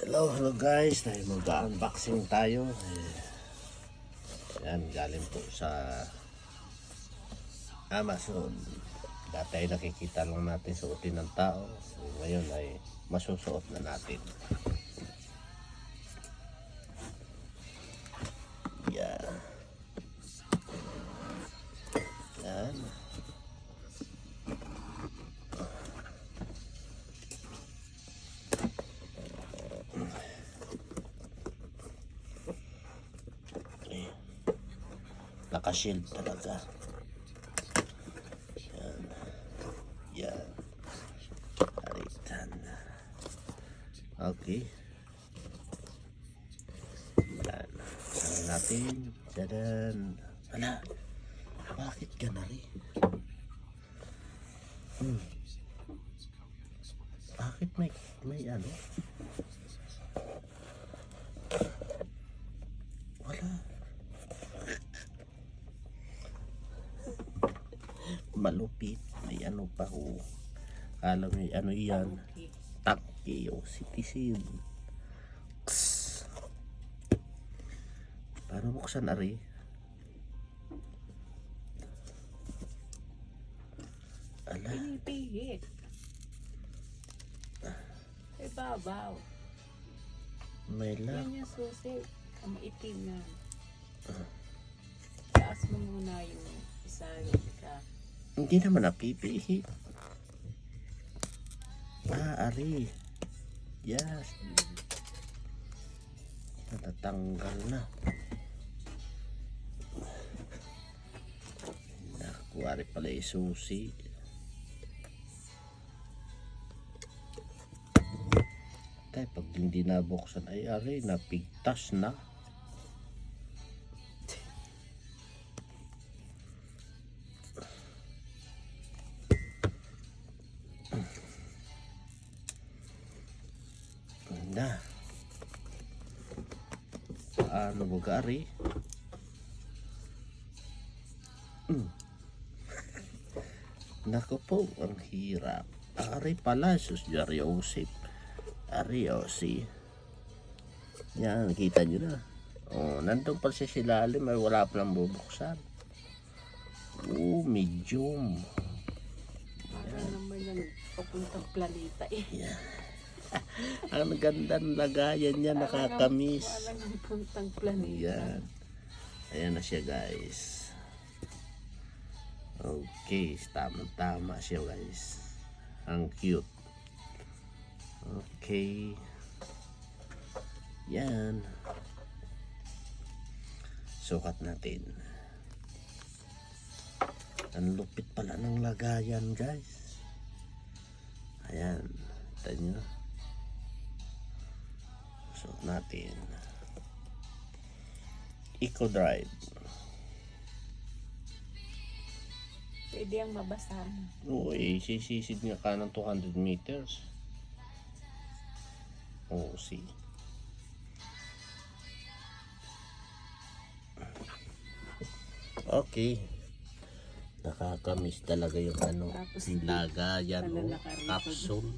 Hello guys, dahil mag-unboxing tayo. Yan, galing po sa Amazon. Dati ay nakikita lang natin suotin ng tao. Ngayon ay masusuot na natin. Yan. Yan. Naka-shield talaga. Yan. Yan. Alitan. Okay. Yan. Saan natin? Dadan. Ala. Bakit ka na rin? Bakit may ano? Wala. Malupit, may ano pa ho. Alam mo ano yan? Tangke o citizen. Paano buksan ari? Ala. Pinipihit. Ibabaw. May lock. Yan yung susi. Ang itim na. Taas mo muna yung isa ka. Hindi naman napipihit. Ari. Yes. Natatanggal na. Nakuwari pala yung susi. Tay, pag hindi nabuksan ay ari, napigtas na. Na. Paano mo gari? Nako po, ang hirap. Ari pala, sus Jariosip. Ari, si. Yan, kita nyo na. Oh, nandun pa siya silalim, ay wala pa lang bubuksan. Medium. Para naman yan, papuntang planeta eh. Yan. Ang ganda ng lagayan niya, nakakamiss. Parang ang puntang planeta. Yan. Ayan na siya guys. Okay, tama siya guys. Ang cute. Okay. Yan. Sukat natin. Ang lupit pala ng lagayan guys. Ayan. Kita nyo. Sukat natin. Eco Drive. Pwede ang mabasahan. Oo, sisisid nga ka ng 200 meters. Oo, see. Okay. Nakakamiss talaga yung ano, Tapos lagayan o pala nakarito. capsule.